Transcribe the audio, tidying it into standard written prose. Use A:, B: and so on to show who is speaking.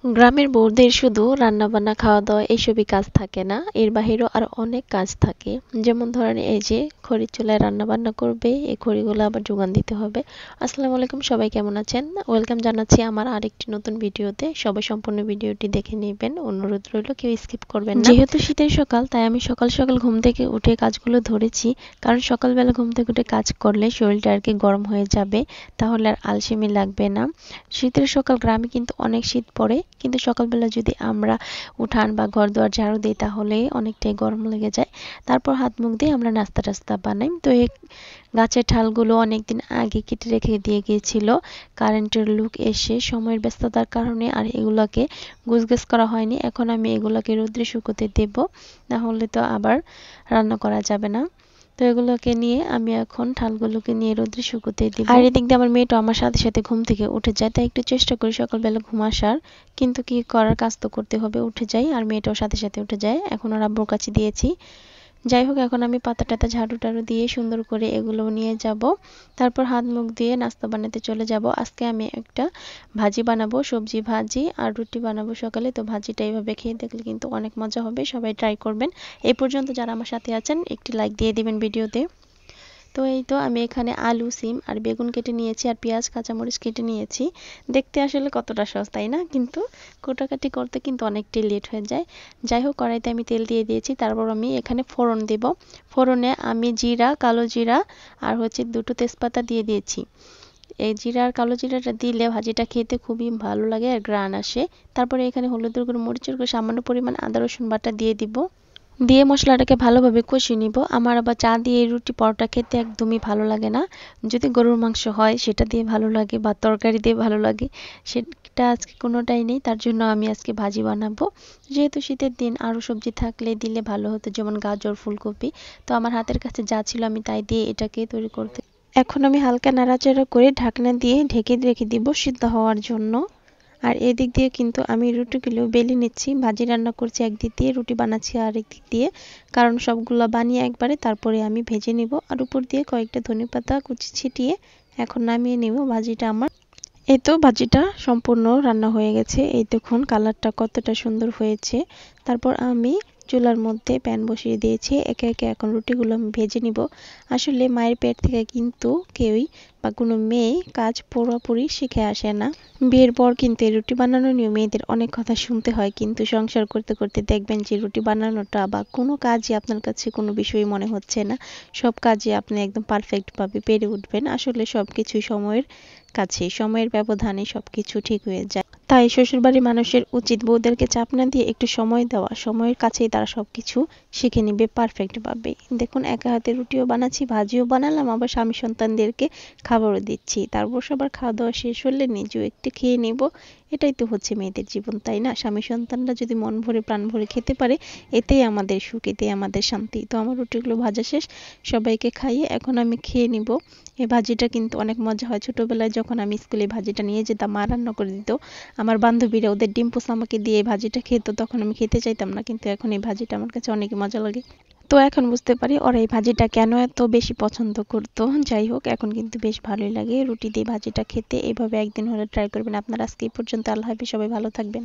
A: গ্রামের বউদের শুধু রান্নাবান্না খাওয়া-দাওয়া এসবই কাজ থাকে না, এর বাহিরেও আরো অনেক কাজ থাকে। যেমন ধরেন এই যে খড়ির চুলায় রান্নাবান্না করবে, এই খড়িগুলো আবার যোগান দিতে হবে। আসসালামু আলাইকুম, সবাই কেমন আছেন? ওয়েলকাম জানাচ্ছি আমার আরেকটি নতুন ভিডিওতে। সবাই সম্পূর্ণ ভিডিওটি দেখে নেবেন, অনুরোধ রইল কেউ স্কিপ করবেন না। যেহেতু শীতের সকাল, তাই আমি সকাল সকাল ঘুম থেকে উঠে কাজগুলো ধরেছি, কারণ সকালবেলা ঘুম থেকে উঠে কাজ করলে শরীরটা আর কি গরম হয়ে যাবে, তাহলে আর আলসেমি লাগবে না। শীতের সকাল, গ্রামে কিন্তু অনেক শীত পড়ে, কিন্তু সকালবেলা যদি আমরা উঠান বা ঘরদোর ঝাড়ু দিই তাহলে অনেকটাই গরম লেগে যায়। তারপর হাত মুখ দিয়ে আমরা নাস্তা টাস্তা বানাই। তো এই গাছের ঠালগুলো অনেকদিন আগে কেটে রেখে দিয়ে গিয়েছিল, কারেন্টের লোক এসে সময়ের ব্যস্ততার কারণে আর এগুলোকে গুছগাছ করা হয়নি। এখন আমি এগুলোকে রোদ্রে শুকোতে দেব, না হলে তো আবার রান্না করা যাবে না। তো এগুলোকে নিয়ে আমি এখন ঠালগুলোকে নিয়ে রোদ্রে শুকোতে দিব। আর এদিক দিয়ে আমার মেয়েটা আমার সাথে সাথে ঘুম থেকে উঠে যায়, তাই একটু চেষ্টা করি সকালবেলা ঘুম আসার, কিন্তু কি করার, কাজ তো করতে হবে, উঠে যাই। আর মেয়েটাও সাথে সাথে উঠে যায়, এখন ওর আব্বুর কাছে দিয়েছি। যাই হোক, এখন আমি পাতা টাতা ঝাড়ু টাড়ু দিয়ে সুন্দর করে এগুলো নিয়ে যাব, তারপর হাত মুখ দিয়ে নাস্তা বানাতে চলে যাব। আজকে আমি একটা ভাজি বানাবো, সবজি ভাজি, আর রুটি বানাবো সকালে। তো ভাজিটা এইভাবে খেয়ে দেখলে কিন্তু অনেক মজা হবে, সবাই ট্রাই করবেন। এই পর্যন্ত যারা আমার সাথে আছেন একটি লাইক দিয়ে দিবেন ভিডিওতে। তো এই তো আমি এখানে আলু, সিম আর বেগুন কেটে নিয়েছি, আর পেঁয়াজ কাঁচামরিচ কেটে নিয়েছি। দেখতে আসলে কতটা সহজ তাই না, কিন্তু কোটাকাটি করতে কিন্তু অনেকটাই লেট হয়ে যায়। যাই হোক, কড়াইতে আমি তেল দিয়ে দিয়েছি, তারপর আমি এখানে ফোড়ন দেব। ফোড়নে আমি জিরা, কালো জিরা আর হচ্ছে দুটো তেজপাতা দিয়ে দিয়েছি। এই জিরা আর কালো জিরাটা দিলে ভাজিটা খেতে খুবই ভালো লাগে আর গ্রান আসে। তারপরে এখানে হলুদের গুঁড়ো, মরিচের গুঁড়ো, সামান্য পরিমাণ আদা রসুন বাটা দিয়ে দিব। দিয়ে মশলাটাকে ভালোভাবে কষিয়ে নিব। আমার আবার চা দিয়ে রুটি পরোটা খেতে একদমই ভালো লাগে না। যদি গরুর মাংস হয় সেটা দিয়ে ভালো লাগে, বা তরকারি দিয়ে ভালো লাগে, সেটা আজকে কোনোটাই নেই, তার জন্য আমি আজকে ভাজি বানাবো। যেহেতু শীতের দিন আরও সবজি থাকলে দিলে ভালো হতো, যেমন গাজর, ফুলকপি। তো আমার হাতের কাছে যা ছিল আমি তাই দিয়ে এটাকে তৈরি করতে। এখন আমি হালকা নাড়াচাড়া করে ঢাকনা দিয়ে ঢেকে রেখে দিব সিদ্ধ হওয়ার জন্য। আর এদিক দিয়ে কিন্তু আমি রুটিগুলো বেলে নিচ্ছি, ভাজি রান্না করছি একদিক দিয়ে, রুটি বানাচ্ছি আরেক দিক দিয়ে, কারণ সবগুলো বানিয়ে একবারে তারপরে আমি ভেজে নিব। আর উপর দিয়ে কয়েকটা ধনেপাতা কুচি ছিটিয়ে এখন নামিয়ে নিব ভাজিটা আমার। এই তো ভাজিটা সম্পূর্ণ রান্না হয়ে গেছে, এই দেখুন কালারটা কতটা সুন্দর হয়েছে। তারপর আমি চুলার মধ্যে প্যান বসিয়ে দিয়েছি, একে একে এখন রুটিগুলো আমি ভেজে নিব। আসলে মায়ের পেট থেকে কিন্তু কেউই বা কোনো মেয়ে কাজ পুরোপুরি শিখে আসে না। বিয়ের পর কিন্তু এই রুটি বানানো নিয়ে মেয়েদের অনেক কথা শুনতে হয়, কিন্তু সংসার করতে করতে দেখবেন যে রুটি বানানোটা বা কোনো কাজই আপনার কাছে কোনো বিষয়ই মনে হচ্ছে না। সব কাজে আপনি একদম পারফেক্টভাবে পেরে উঠবেন। আসলে সব কিছুই সময়ের কাছে, সময়ের ব্যবধানে সবকিছু ঠিক হয়ে যায়। তাই শ্বশুরবাড়ির মানুষের উচিত বউদেরকে চাপ না দিয়ে একটু সময় দেওয়া, সময়ের কাছেই তারা সবকিছু শিখে নিবে পারফেক্ট ভাবে। দেখুন একা হাতে রুটিও বানাচ্ছি, ভাজিও বানালাম, আবার স্বামী সন্তানদেরকে খাবারও দিচ্ছি। তারপর সবার খাওয়া দাওয়া শেষ হলে নিজেও একটু খেয়ে নেব। এটাই তো হচ্ছে মেয়েদের জীবন তাই না? স্বামী সন্তানরা যদি মন ভরে প্রাণ ভরে খেতে পারে, এতেই আমাদের সুখ, এতেই আমাদের শান্তি। তো আমার রুটিগুলো ভাজা শেষ, সবাইকে খাইয়ে এখন আমি খেয়ে নিব। এই ভাজিটা কিন্তু অনেক মজা হয়। ছোটবেলায় যখন আমি স্কুলে ভাজিটা নিয়ে যেতাম, মা রান্না করে দিত, আমার বান্ধবীরা ওদের ডিম পোচ আমাকে দিয়ে এই ভাজিটা খেত, তখন আমি খেতে চাইতাম না, কিন্তু এখন এই ভাজিটা আমার কাছে অনেক মজা লাগে। তো এখন বুঝতে পারি ওরা এই ভাজিটা কেন এত বেশি পছন্দ করতো। যাই হোক, এখন কিন্তু বেশ ভালোই লাগে রুটি দিয়ে ভাজিটা খেতে। এভাবে একদিন হলে ট্রাই করবেন আপনারা। আজকে এই পর্যন্ত, আল্লাহ হাফেজ, সবাই ভালো থাকবেন।